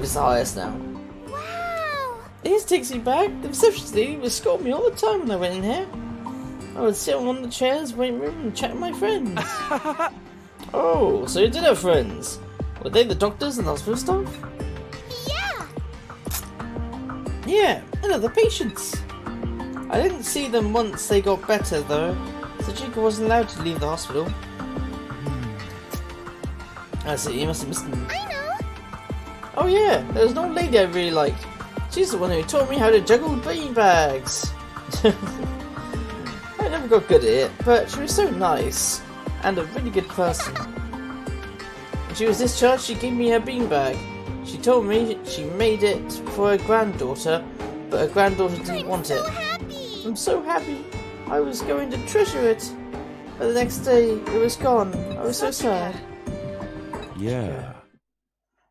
It's the highest now. Wow! Here's Dixie back. The receptionist lady would scold me all the time when I went in here. I would sit on one of the chairs, waiting room, and chat with my friends. Oh, so you did have friends. Were they the doctors and the hospital staff? Yeah! Yeah, and other patients. I didn't see them once they got better, though. Sajika wasn't allowed to leave the hospital. I see, you must have missed them. I know! Oh yeah, there was an old lady I really liked. She's the one who taught me how to juggle bean bags. I never got good at it, but she was so nice. And a really good person. When she was discharged, she gave me her beanbag. She told me she made it for her granddaughter, but her granddaughter didn't want it. Happy. I'm so happy. I was going to treasure it. But the next day, it was gone. I was so sad. Yeah.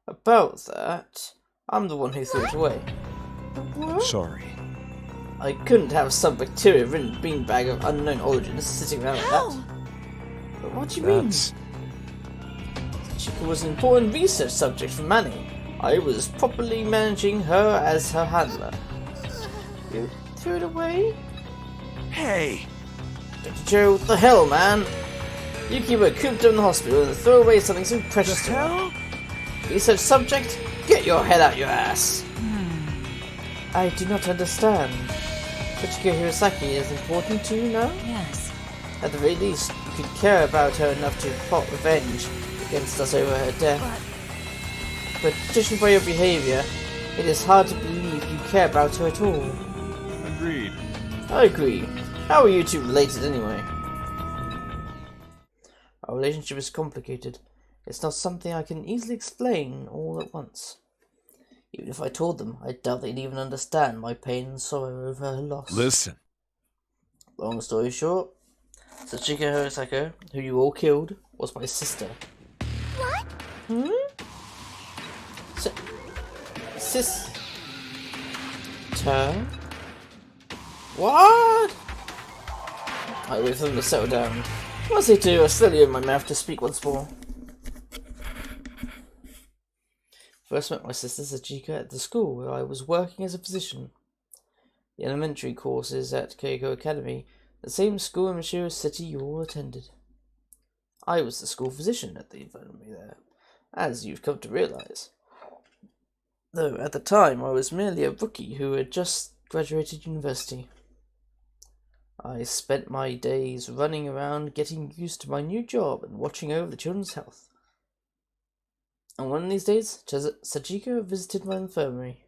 About that, I'm the one who threw it away. Sorry. I couldn't have some bacteria-ridden beanbag of unknown origin sitting around like that. But what do you mean? Chica was an important research subject for Manny. I was properly managing her as her handler. You threw it away? Hey! Dr. Joe, what the hell, man? You keep her cooped up in the hospital and throw away something so precious to her. Research subject? Get your head out your ass! I do not understand. Tochiko Hirosaki is important to you now? Yes. At the very least, you could care about her enough to plot revenge against us over her death. But judging by your behaviour, it is hard to believe you care about her at all. Agreed. I agree. How are you two related anyway? Our relationship is complicated. It's not something I can easily explain all at once. Even if I told them, I doubt they'd even understand my pain and sorrow over her loss. Listen. Long story short, Sachika Hirosako, who you all killed, was my sister. What? Sister? What? I wait for them to settle down. Once they do, I slowly open my mouth to speak once more. First met my sister Sachika at the school where I was working as a physician. The elementary courses at Keiko Academy, the same school in Mashiro City you all attended. I was the school physician at the academy there, as you've come to realise. Though at the time I was merely a rookie who had just graduated university. I spent my days running around getting used to my new job and watching over the children's health. And one of these days, Sachiko visited my infirmary.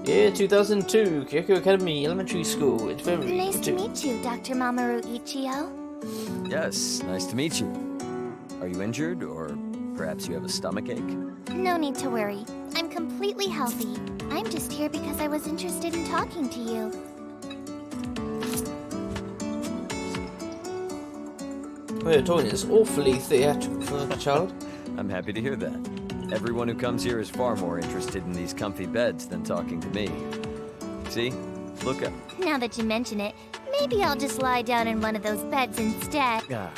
Year 2002, Kyoko Academy Elementary School, Infirmary. Nice to meet you, Dr. Mamoru Ichio. Yes, nice to meet you. Are you injured, or perhaps you have a stomachache? No need to worry. I'm completely healthy. I'm just here because I was interested in talking to you. What you're talking is awfully theatrical for a child. I'm happy to hear that. Everyone who comes here is far more interested in these comfy beds than talking to me. See? Look up. Now that you mention it, maybe I'll just lie down in one of those beds instead. Ah,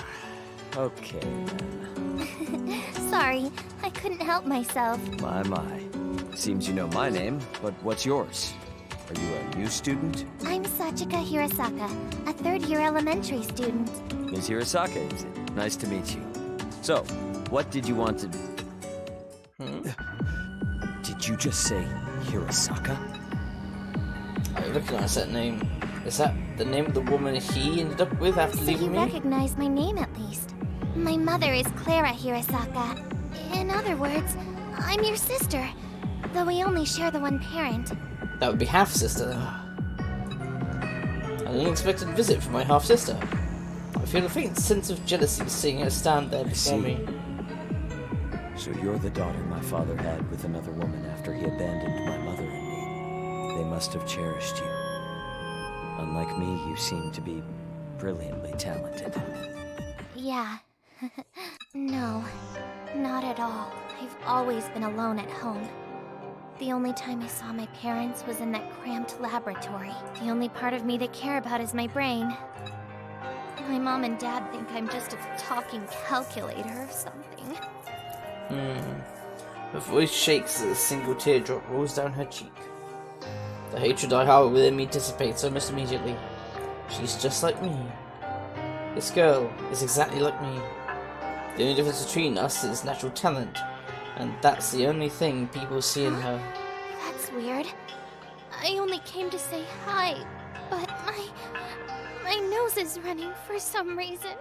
okay then. Sorry, I couldn't help myself. My. Seems you know my name, but what's yours? Are you a new student? I'm Sachika Hirosaka, a third-year elementary student. Ms. Hirosaka, is it? Nice to meet you. So, what did you want to... Did you just say Hirosaka? I recognize that name. Is that the name of the woman he ended up with after So leaving you me? recognize my name at least. My mother is Clara Hirosaka. In other words, I'm your sister, though we only share the one parent. That would be half-sister. An unexpected visit from my half-sister. I feel a faint sense of jealousy seeing her stand there before me. So you're the daughter my father had with another woman after he abandoned my mother and me. They must have cherished you. Unlike me, you seem to be brilliantly talented. Yeah. No, not at all. I've always been alone at home. The only time I saw my parents was in that cramped laboratory. The only part of me they care about is my brain. My mom and dad think I'm just a talking calculator or something. Her voice shakes as a single teardrop rolls down her cheek. The hatred I harbor within me dissipates almost immediately. She's just like me. This girl is exactly like me. The only difference between us is natural talent, and that's the only thing people see in her. That's weird. I only came to say hi, but my nose is running for some reason.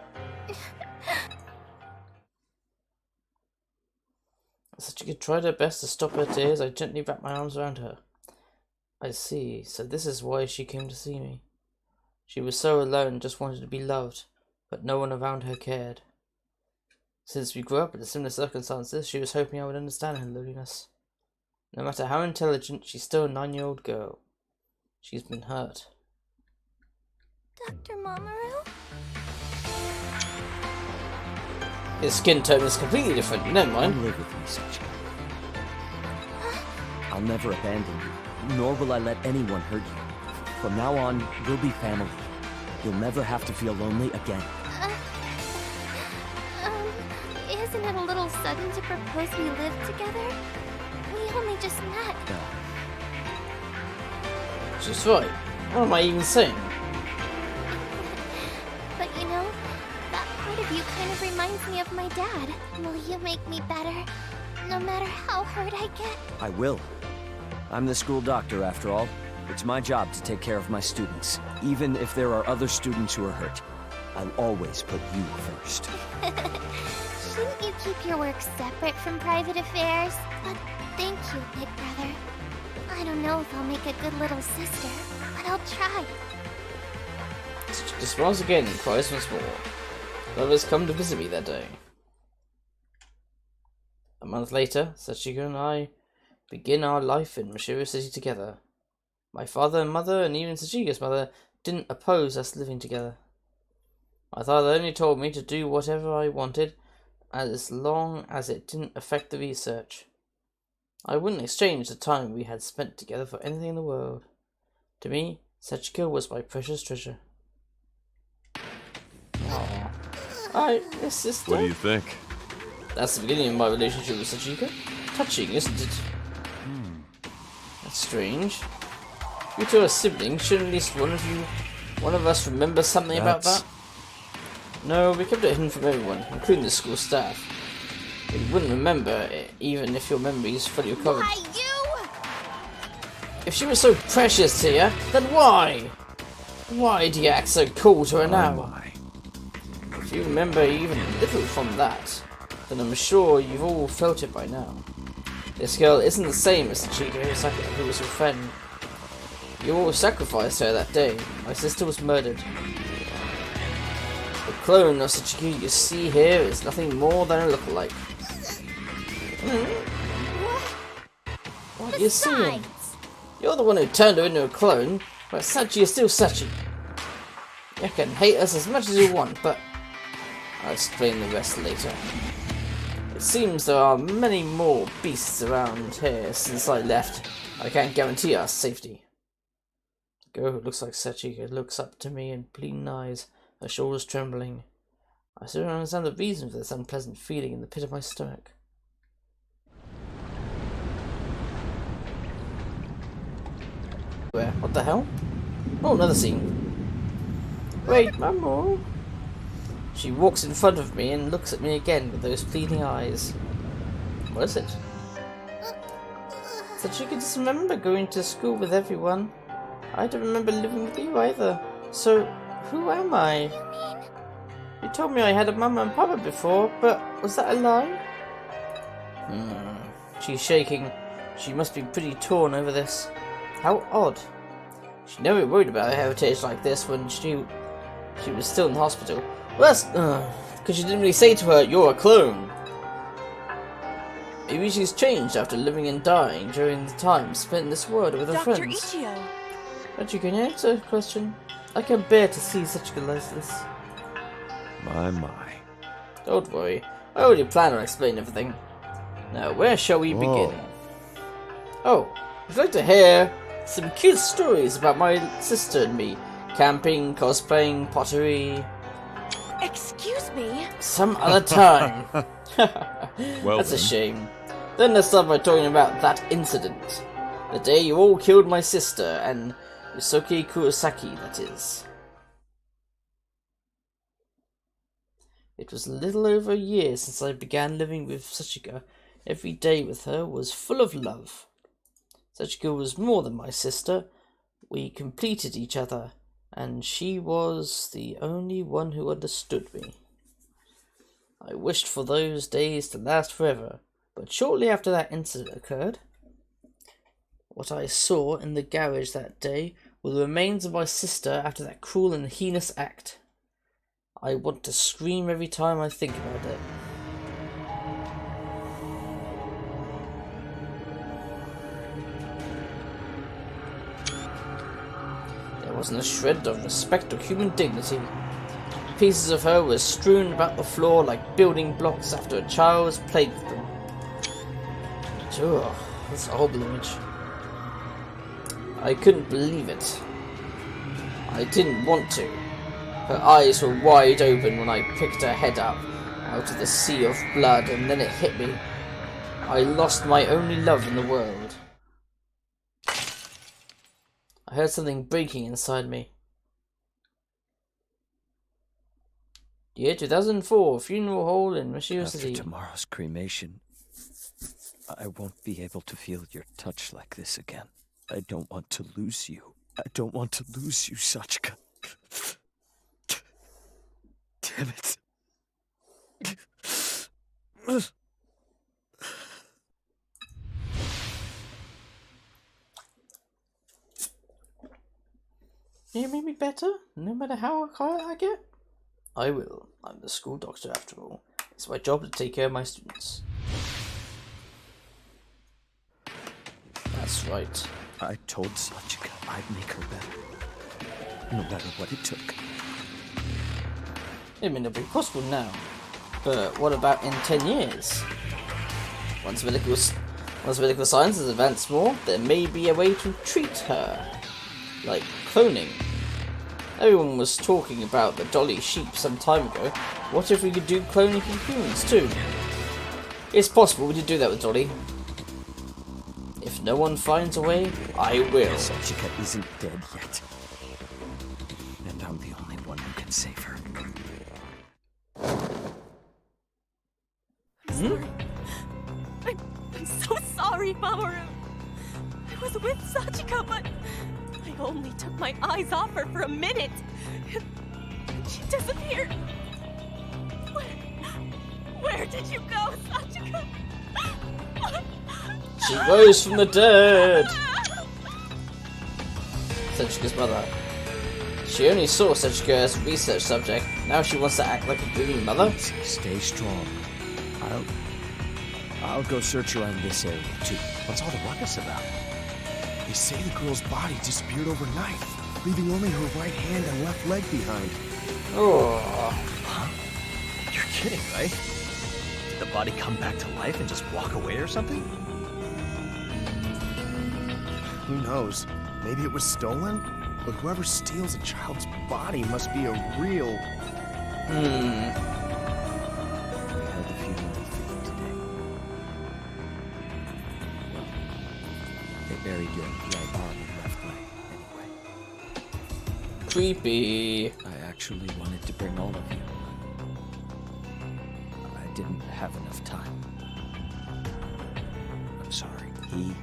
Sachika tried her best to stop her tears. I gently wrapped my arms around her. I see, so this is why she came to see me. She was so alone, just wanted to be loved, but no one around her cared. Since we grew up in similar circumstances, she was hoping I would understand her loneliness. No matter how intelligent, she's still a 9-year-old girl. She's been hurt. Dr. Mamoru? His skin tone is completely different. Never mind. Come live with me, Sachika. I'll never abandon you, nor will I let anyone hurt you. From now on, we'll be family. You'll never have to feel lonely again. Isn't it a little sudden to propose we live together? We only just met. She's right. What am I even saying? But you know, that part of you kind of reminds me of my dad. Will you make me better, no matter how hurt I get? I will. I'm the school doctor, after all. It's my job to take care of my students, even if there are other students who are hurt. I'll always put you first. Shouldn't you keep your work separate from private affairs? But thank you, big brother. I don't know if I'll make a good little sister, but I'll try. Sachika smiles again and cries once more. Lovers come to visit me that day. A month later, Sachika and I begin our life in Mashiro City together. My father and mother, and even Sachika's mother, didn't oppose us living together. My father only told me to do whatever I wanted, as long as it didn't affect the research. I wouldn't exchange the time we had spent together for anything in the world. To me, Sachika was my precious treasure. Aww. Alright, this sister. What do you think? That's the beginning of my relationship with Sachika. Touching, isn't it? That's strange. You two are siblings. Shouldn't at least one of us remember something about that? No, we kept it hidden from everyone, including the school staff. You wouldn't remember it, even if your memory is fully recovered. Why you? If she was so precious to you, then why? Why do you act so cool to her now? If you remember even little from that, then I'm sure you've all felt it by now. This girl isn't the same as the Chica who was your friend. You all sacrificed her that day. My sister was murdered. The clone of Sachika you see here is nothing more than a lookalike. What are you seeing? You're the one who turned her into a clone, but Sachi is still Sachi. You can hate us as much as you want, but I'll explain the rest later. It seems there are many more beasts around here since I left. I can't guarantee our safety. The girl who looks like Sachika looks up to me in pleading eyes, her shoulders trembling. I still don't understand the reason for this unpleasant feeling in the pit of my stomach. Where? What the hell? Oh, another scene. Wait, Mamo. She walks in front of me and looks at me again with those pleading eyes. What is it? Sachika doesn't remember going to school with everyone. I don't remember living with you either. So, who am I? You told me I had a mama and papa before, but was that a lie? She's shaking. She must be pretty torn over this. How odd. She never worried about her heritage like this when she was still in the hospital. Well, that's because you didn't really say to her, you're a clone. Maybe she's changed after living and dying during the time spent in this world with her Dr. friends. Ichio. But you can answer a question. I can bear to see such a like this. My. Don't worry, I already planned on explaining everything. Now, where shall we begin? Oh, would you like to hear some cute stories about my sister and me? Camping, cosplaying, pottery. Excuse me? Some other time. Well That's a then. shame. Then let's start by talking about that incident. The day you all killed my sister, and Yusuke Kurosaki, that is. It was a little over a year since I began living with Sachika. Every day with her was full of love. Sachika was more than my sister. We completed each other, and she was the only one who understood me. I wished for those days to last forever, but shortly after that incident occurred, what I saw in the garage that day were the remains of my sister after that cruel and heinous act. I want to scream every time I think about it. There wasn't a shred of respect or human dignity. Pieces of her were strewn about the floor like building blocks after a child was played with them. Ugh, that's a horrible image. I couldn't believe it. I didn't want to. Her eyes were wide open when I picked her head up out of the sea of blood, and then it hit me. I lost my only love in the world. I heard something breaking inside me. Year 2004, funeral hall in Mashiro After City. tomorrow's cremation, I won't be able to feel your touch like this again. I don't want to lose you. I don't want to lose you, Sachika. Damn it. You make me better, no matter how quiet I get? I will. I'm the school doctor after all. It's my job to take care of my students. That's right. I told Sachika I'd make her better, no matter what it took. It may not be possible now, but what about in 10 years? Once medical science has advanced more, there may be a way to treat her. Like cloning. Everyone was talking about the dolly sheep some time ago. What if we could do cloning in humans too? It's possible we could do that with Dolly. If no one finds a way, I will. Sachika isn't dead yet. And I'm the only one who can save her. I'm so sorry, Mamoru. I was with Sachika, but I only took my eyes off her for a minute. She disappeared. Where did you go, Sachika? She rose from the dead! Sachika's mother. She only saw Sachika as a research subject. Now she wants to act like a grieving mother? Stay strong. I'll go search around this area too. What's all the ruckus about? They say the girl's body disappeared overnight, leaving only her right hand and left leg behind. Oh. Huh? You're kidding, right? Did the body come back to life and just walk away or something? Who knows? Maybe it was stolen? But whoever steals a child's body must be a real... We held a funeral for you today. Well, they buried your right arm and left leg, anyway. Creepy. I actually wanted to bring all of you. I didn't have enough time. I'm sorry. He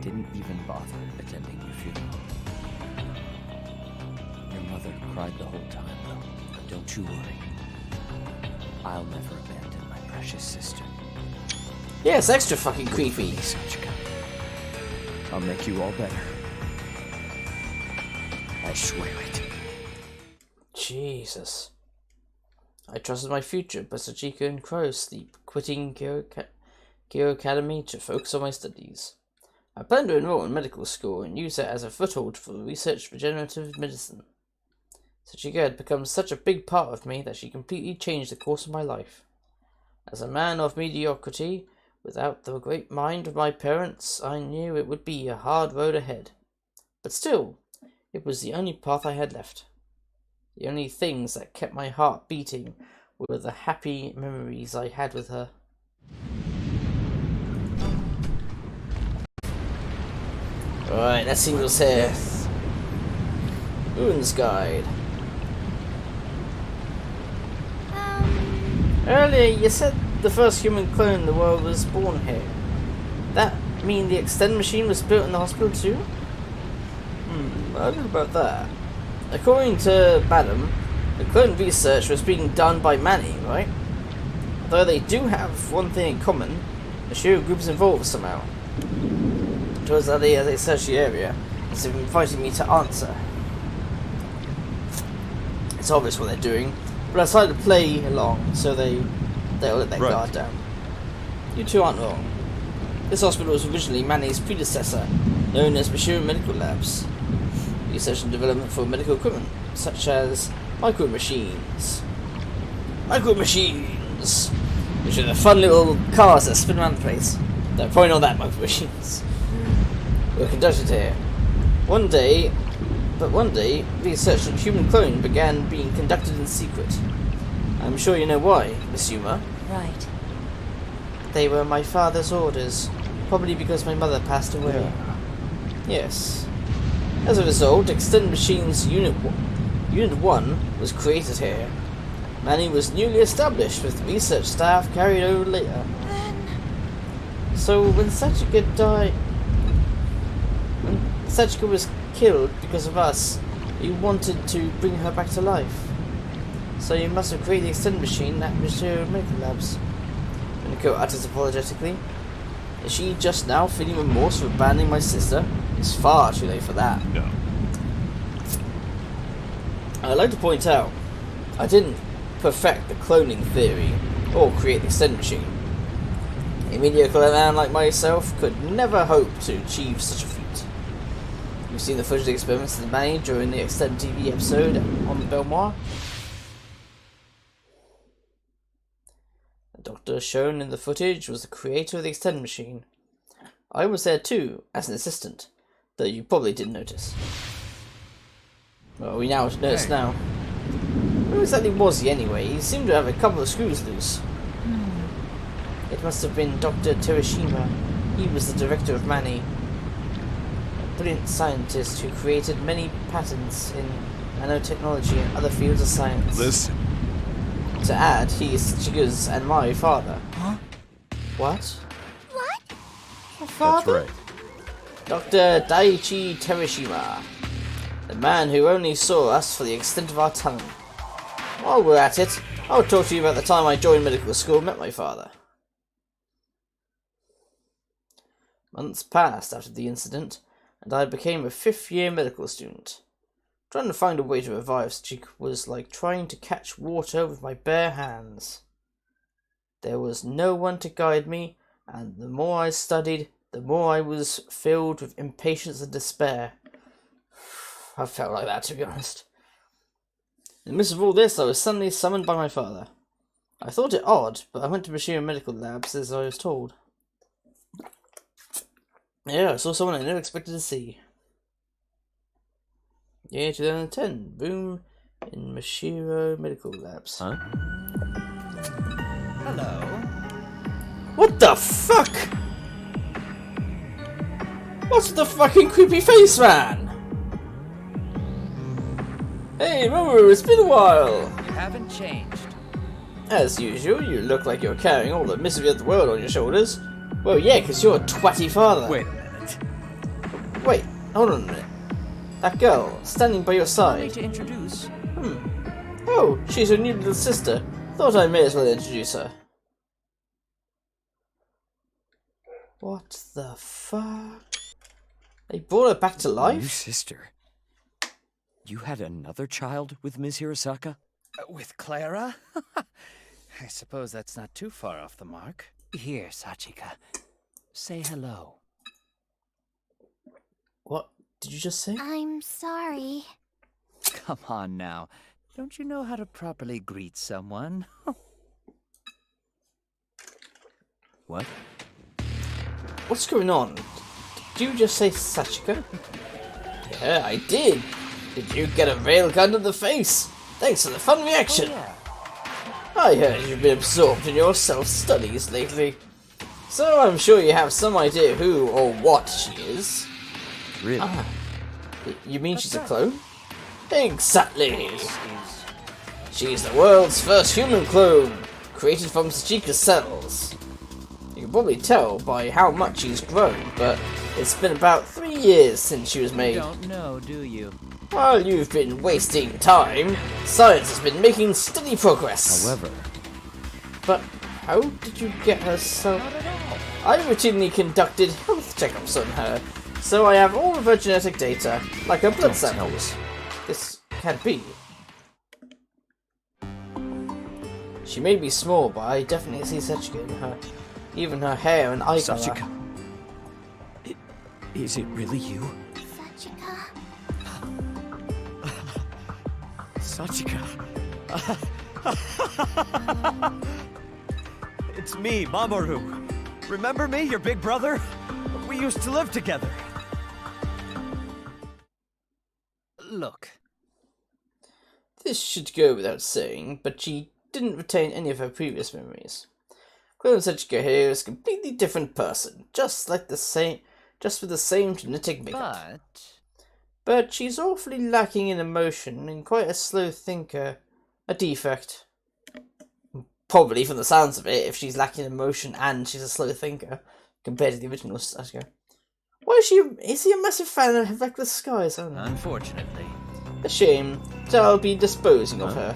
didn't even bother attending your funeral. Your mother cried the whole time, though. But don't you worry. I'll never abandon my precious sister. Yeah, it's extra fucking creepy. Sachika. I'll make you all better. I swear it. Jesus. I trusted my future, but Sachika and Crow sleep, quitting Kyo Academy to focus on my studies. I plan to enroll in medical school and use it as a foothold for research regenerative medicine. Sachika had become such a big part of me that she completely changed the course of my life. As a man of mediocrity, without the great mind of my parents, I knew it would be a hard road ahead. But still, it was the only path I had left. The only things that kept my heart beating were the happy memories I had with her. Alright, let's see what's here. Ruins Guide. Earlier, you said the first human clone in the world was born here. That mean the extend machine was built in the hospital too? I don't know about that. According to Madam, the clone research was being done by Manny, right? Though they do have one thing in common, the Shiro group is involved somehow. Towards that as they search the area, instead of inviting me to answer. It's obvious what they're doing, but I decided to play along, so they'll let their guard down. You two aren't wrong. This hospital was originally Manny's predecessor, known as Mashiro Medical Labs. Research and development for medical equipment, such as micro machines. Micro machines! Which are the fun little cars that spin around the place. Don't point on that, micro machines. Were conducted here. One day, research on human clone began being conducted in secret. I'm sure you know why, Miss Yuma. Right. They were my father's orders, probably because my mother passed away. Yes. As a result, Extend Machines Unit 1 was created here. Manny was newly established, with research staff carried over later. So when Sachika died... When Sachika was killed because of us, you wanted to bring her back to life. So you must have created the Extend Machine at Mashiro Medical Labs. Minako utters apologetically. Is she just now feeling remorse for abandoning my sister? It's far too late for that. No. I'd like to point out, I didn't perfect the cloning theory, or create the Extend Machine. A mediocre man like myself could never hope to achieve such a feat. You've seen the footage experiments that made during the Extend TV episode on Belmar? The doctor shown in the footage was the creator of the Extend Machine. I was there too, as an assistant, though you probably didn't notice. Well, we now notice now. Who exactly was he anyway? He seemed to have a couple of screws loose. It must have been Dr. Terashima. He was the director of Manny. A brilliant scientist who created many patents in nanotechnology and other fields of science. Listen. To add, he is Chiga's and my father. Huh? What? What? Your father? That's right. Dr. Daiichi Terashima. The man who only saw us for the extent of our talent. While we're at it, I'll talk to you about the time I joined medical school and met my father. Months passed after the incident, and I became a 5th-year medical student. Trying to find a way to revive Sachika was like trying to catch water with my bare hands. There was no one to guide me, and the more I studied, the more I was filled with impatience and despair. I felt like that, to be honest. In the midst of all this, I was suddenly summoned by my father. I thought it odd, but I went to Mashiro Medical Labs as I was told. Yeah, I saw someone I never expected to see. Year 2010, boom in Mashiro Medical Labs. Huh? Hello. What the fuck? What's the fucking creepy face, man? Hey, Mamoru, it's been a while. You haven't changed. As usual, you look like you're carrying all the misery of the world on your shoulders. Well, yeah, because you're a twatty father. Wait a minute. Wait, hold on a minute. That girl, standing by your Allow me side. to introduce. Oh, she's your new little sister. Thought I may as well introduce her. What the fuck? They brought her back to New life? sister. You had another child with Ms. Hirosaka? With Clara? I suppose that's not too far off the mark. Here, Sachika. Say hello. What did you just say? I'm sorry. Come on now. Don't you know how to properly greet someone? What? What's going on? Did you just say Sachika? Yeah, I did. Did you get a railgun to the face? Thanks for the fun reaction. Oh, yeah. I heard you've been absorbed in your self-studies lately. So I'm sure you have some idea who or what she is. Really? Ah, you mean she's a clone? Exactly! She's the world's first human clone, created from Sachika's cells. You can probably tell by how much she's grown, but it's been about 3 years since she was made. You don't know, do you? While you've been wasting time, science has been making steady progress. However... But how did you get her so... Not at all. I routinely conducted health checkups on her, so I have all of her genetic data, like her blood samples. This can't be. She may be small, but I definitely see Sachika in her. Even her hair and eye color. Sachika. Is it really you? Sachika. Sachika. It's me, Mamoru. Remember me, your big brother? We used to live together. Look, This should go without saying, but she didn't retain any of her previous memories. Clone Sachika here is a completely different person, just with the same genetic makeup. But she's awfully lacking in emotion and quite a slow thinker. A defect. Probably from the sounds of it, if she's lacking emotion and she's a slow thinker, compared to the original Sachika. Why is he a massive fan of Reckless Skies? I don't know. unfortunately. A shame. So I'll be disposing of her.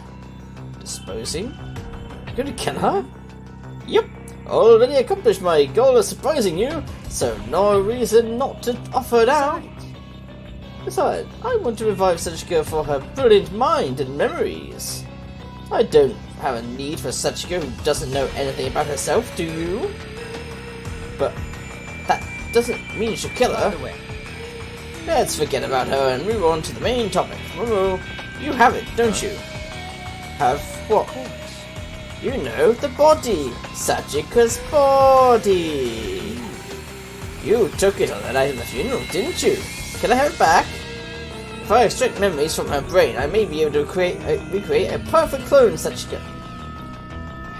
Disposing? You're gonna kill her? Yep. Already accomplished my goal of surprising you, so no reason not to offer it out. Besides, I want to revive Sachika for her brilliant mind and memories. I don't have a need for Sachika who doesn't know anything about herself, do you? But that doesn't mean you should kill her. By the way, Let's forget about her and move on to the main topic. Momo, you have it, don't you? Have what? You know, the body. Sachika's body. You took it on the night of the funeral, didn't you? Can I have it back? If I extract memories from her brain, I may be able to recreate a perfect clone of Sachika.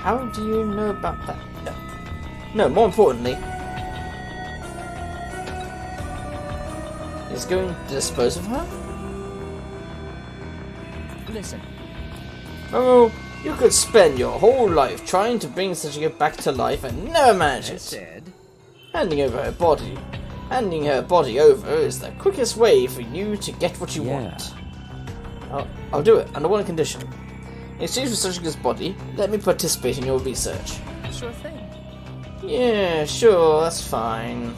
How do you know about that? No, more importantly, is going to dispose of her? listen. Oh, you could spend your whole life trying to bring Sachika back to life and never manage I it. said, Handing her body over is the quickest way for you to get what you want. I'll do it under one condition. In exchange for Sachika's body, let me participate in your research. sure thing. Yeah, sure, that's fine.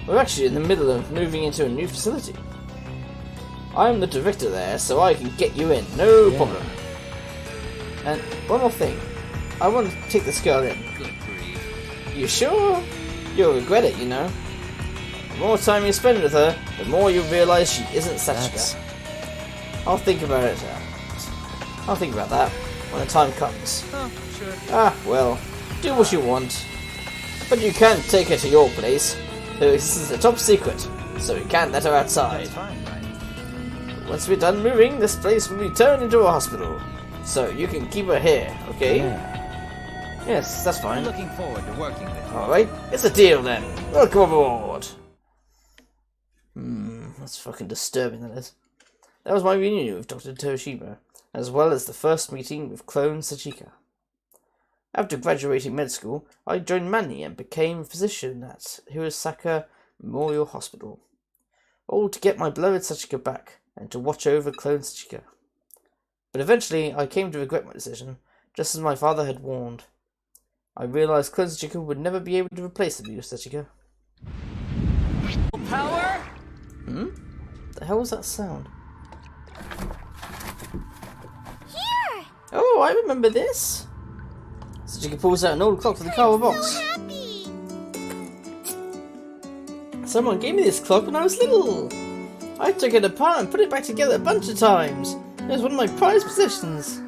We're actually in the middle of moving into a new facility. I'm the director there, so I can get you in, no problem. And one more thing. I want to take this girl in. Good grief. You sure? You'll regret it, you know. The more time you spend with her, the more you'll realise she isn't Sachika. I'll think about it. I'll think about that when the time comes. Oh, sure. Ah, well, do what you want. But you can't take her to your place. Though this is a top secret, so we can't let her outside. That's fine, right? Once we're done moving, this place will be turned into a hospital. So you can keep her here, okay? Yes, that's fine. I'm looking forward to working with you. Alright, it's a deal then. Welcome aboard. That's fucking disturbing, that is. That was my reunion with Dr. Toshiba, as well as the first meeting with clone Sachika. After graduating med school, I joined Manny and became a physician at Hirosaka Memorial Hospital. All to get my beloved Sachika back, and to watch over clone Sachika. But eventually, I came to regret my decision, just as my father had warned. I realized clone Sachika would never be able to replace the new Sachika. Power? The hell was that sound? Here! Oh, I remember this! Sachika pulls out an old clock from the cardboard box. So happy! Someone gave me this clock when I was little. I took it apart and put it back together a bunch of times. It was one of my prized possessions.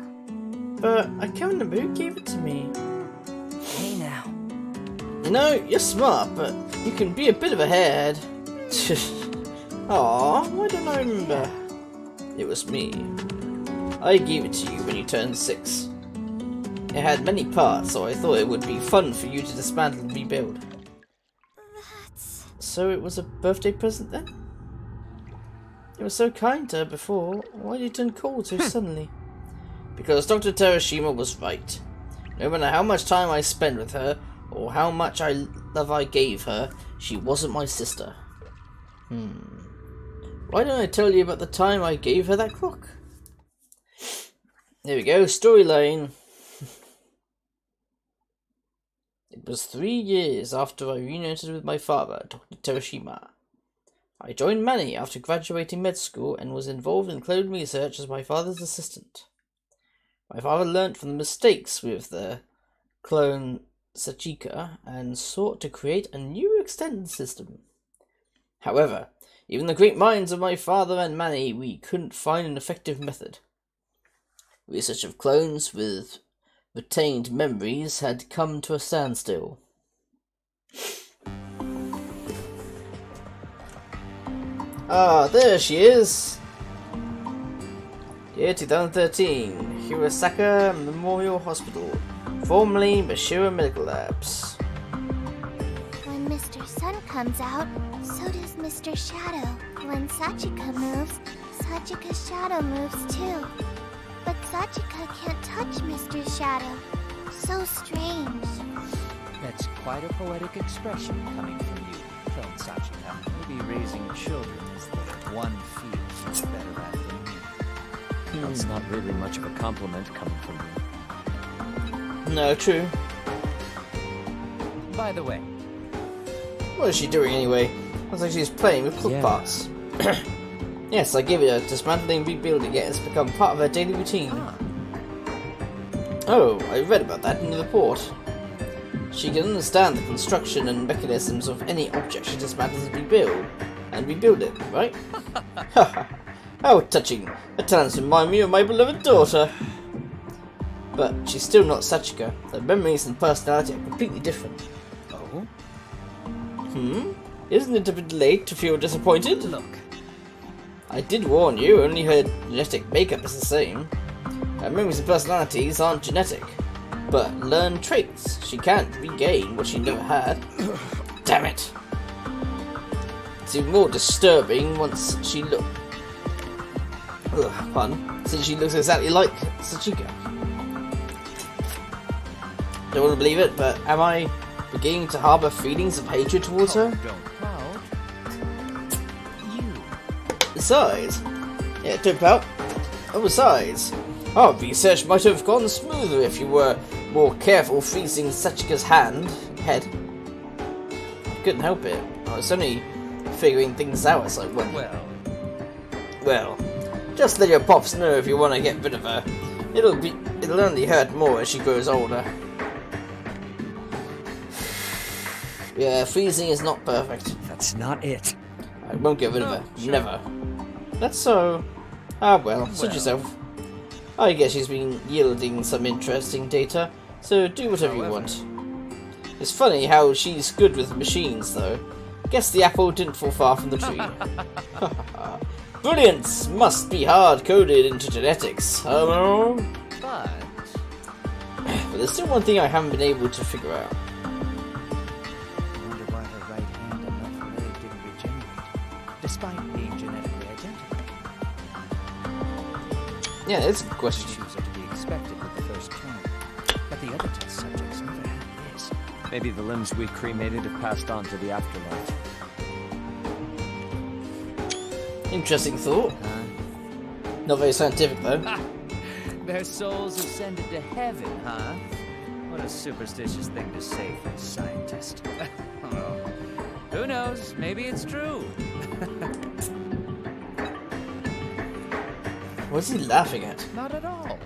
But I can't remember who gave it to me. Hey now. You know, you're smart, but you can be a bit of a hairhead. Aw, why don't I remember? It was me. I gave it to you when you turned 6. It had many parts, so I thought it would be fun for you to dismantle and rebuild. That's... So it was a birthday present then? You were so kind to her before. Why did you turn cold so suddenly? Because Dr. Terashima was right. No matter how much time I spent with her, or how much love I gave her, she wasn't my sister. Why don't I tell you about the time I gave her that clock? There we go, storyline. It was 3 years after I reunited with my father, Dr. Terashima. I joined Manny after graduating med school and was involved in clone research as my father's assistant. My father learnt from the mistakes with the clone Sachika and sought to create a new extended system. However, even the great minds of my father and Manny, we couldn't find an effective method. Research of clones with retained memories had come to a standstill. Ah, there she is! Year 2013, Hirosaka Memorial Hospital, formerly Mashira Medical Labs. When Mr. Sun comes out, so does Mr. Shadow. When Sachika moves, Sachika's shadow moves too. But Sachika can't touch Mr. Shadow. So strange. That's quite a poetic expression coming from you, Clone Sachika. Maybe raising children is the one field you're better at than me. That's not really much of a compliment coming from you. No, true. By the way, What is she doing anyway? Looks like she's playing with clock parts. Yes, I give it a dismantling and rebuilding it has become part of her daily routine. Oh, I read about that in the report. She can understand the construction and mechanisms of any object she dismantles and rebuild it, right? How touching. Her talents remind me of my beloved daughter. But she's still not Sachika. Her memories and personality are completely different. oh, Isn't it a bit late to feel disappointed? look, I did warn you, only her genetic makeup is the same. Her memories and personalities aren't genetic, but learned traits. She can't regain what she never had. Damn it! It's even more disturbing once she since she looks exactly like Sachika. Don't want to believe it, but am I beginning to harbour feelings of hatred towards her? don't pout. You. Besides, don't pout. Oh, besides, our research might have gone smoother if you were more careful freezing Sachika's head. I couldn't help it. I was only figuring things out as I went. Well, just let your pops know if you want to get rid of her. It'll only hurt more as she grows older. Yeah, freezing is not perfect. That's not it. I won't get rid of her. Sure. Never. That's so. Ah well, suit yourself. I guess she's been yielding some interesting data, so do whatever you want. It's funny how she's good with machines, though. Guess the apple didn't fall far from the tree. Brilliance must be hard-coded into genetics. Hello? But But there's still one thing I haven't been able to figure out. I wonder why her right hand and left leg didn't regenerate, despite being genetically identical. Yeah, it's a good question. Issues are to be expected with the first clone, but the other test subjects never had this. Maybe the limbs we cremated have passed on to the afterlife. Interesting thought. Not very scientific, though. Their souls ascended to heaven, huh? What a superstitious thing to say for a scientist. Oh, who knows? Maybe it's true. What's he laughing at? Not at all.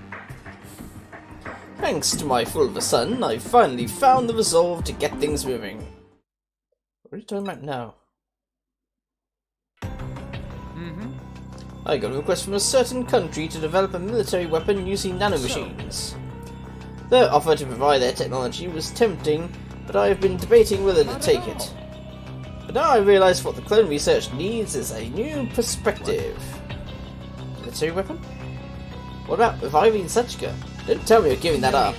Thanks to my fool of a son, I finally found the resolve to get things moving. What are you talking about now? I got a request from a certain country to develop a military weapon using nanomachines. Their offer to provide their technology was tempting, but I have been debating whether to take it. But now I realise what the clone research needs is a new perspective. Military weapon? What about with Ivy and Sachika? Don't tell me you're giving that up.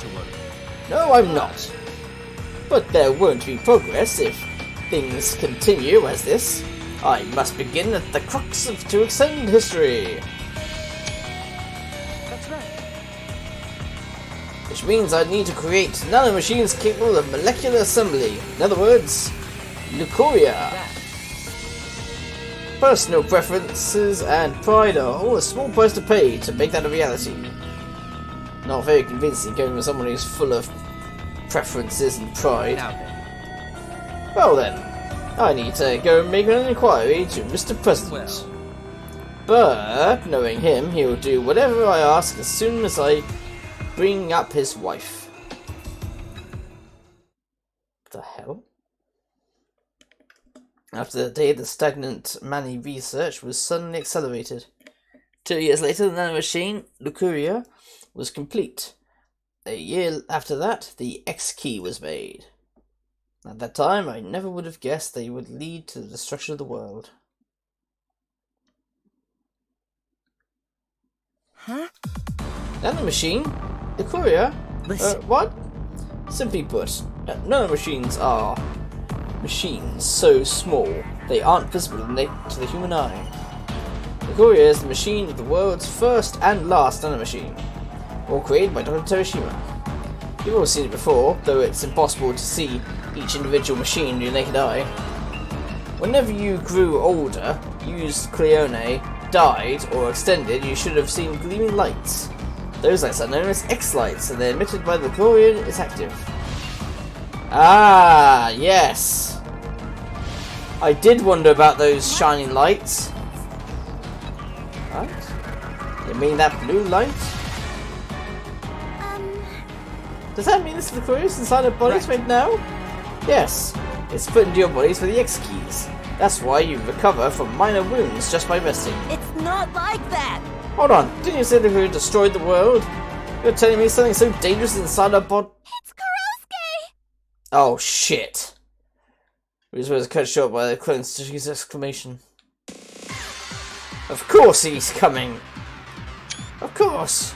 No, I'm not. But there won't be progress if things continue as this. I must begin at the crux to extend history. That's right. Which means I need to create nanomachines capable of molecular assembly. In other words, Lucuria. Personal preferences and pride are all a small price to pay to make that a reality. Not very convincing going with someone who's full of preferences and pride. Well then, I need to go and make an inquiry to Mr. President. But, knowing him, he'll do whatever I ask as soon as I bring up his wife. What the hell? After the day, the stagnant Manny research was suddenly accelerated. 2 years later, the nanomachine, Lucuria, was complete. A year after that, the X-Key was made. At that time, I never would have guessed they would lead to the destruction of the world. Huh? Nanomachine? Lucuria? What? Simply put, nanomachines are machines so small they aren't visible to the human eye. Lucuria is the machine of the world's first and last nanomachine, all created by Dr. Terashima. You've all seen it before, though it's impossible to see each individual machine with your naked eye. Whenever you grew older, used Cleone, died, or extended, you should have seen gleaming lights. Those lights are known as X-lights, and they're emitted by the Lucurian it's active. Ah, yes! I did wonder about those shining lights. What? You mean that blue light? Does that mean it's the Lucurians inside our bodies right now? Yes, it's put into your bodies with the X-keys. That's why you recover from minor wounds just by resting. It's not like that! Hold on, didn't you say the Lucurians destroyed the world? You're telling me something so dangerous inside our body? It's Kurosuke! Oh shit. Which was cut short by the clone's exclamation. Of course he's coming! Of course!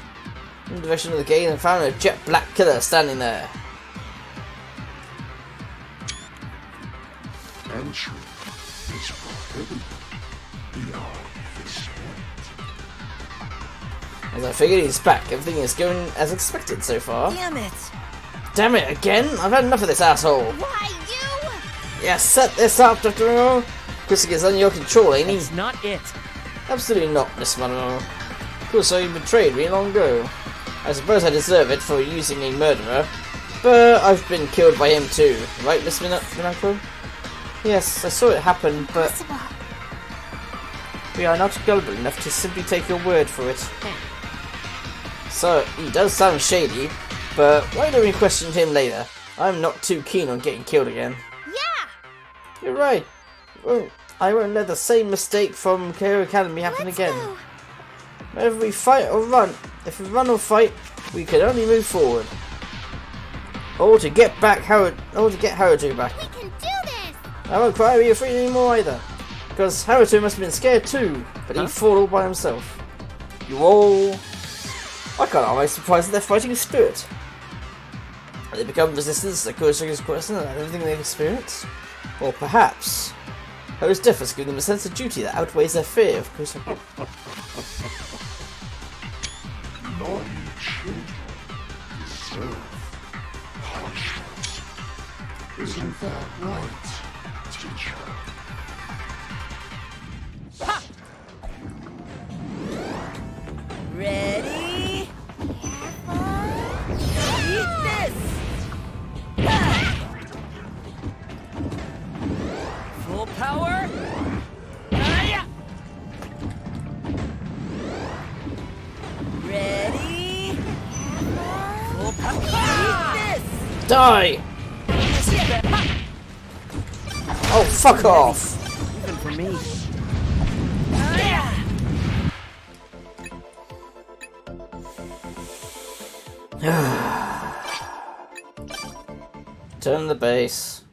In the direction of the gate and found a jet black killer standing there. Entry is forbidden beyond this point. As I figured, he's back. Everything is going as expected so far. Damn it! Damn it, again? I've had enough of this asshole. Why you? Yeah, set this up, Dr. Monroe. Kusuke is under your control, ain't he? That's not it. Absolutely not, Miss Monroe. Kusuke betrayed me long ago. I suppose I deserve it for using a murderer, but I've been killed by him too, right, Miss Minako? Yes, I saw it happen, but we are not gullible enough to simply take your word for it. So, he does sound shady, but why don't we question him later? I'm not too keen on getting killed again. Yeah! You're right. I won't let the same mistake from Cairo Academy happen Let's again. go. Whether we fight or run, if we run or fight, we can only move forward. Or to get Haruto back. We can do this! I won't cry be afraid anymore either. Because Haruto must have been scared too, but he fought all by himself. You all... I can't always surprised that they're fighting a spirit. Have they become resistant to Kurosuke's question and everything they've experienced? Or perhaps Haruto's death has given them a sense of duty that outweighs their fear of Kurosuke. Naughty children deserve punishment. Isn't that right, teacher? Ready? Eat this! Full power. Ready? Full power. Eat Die! Oh, fuck off! Even for me. Turn the base.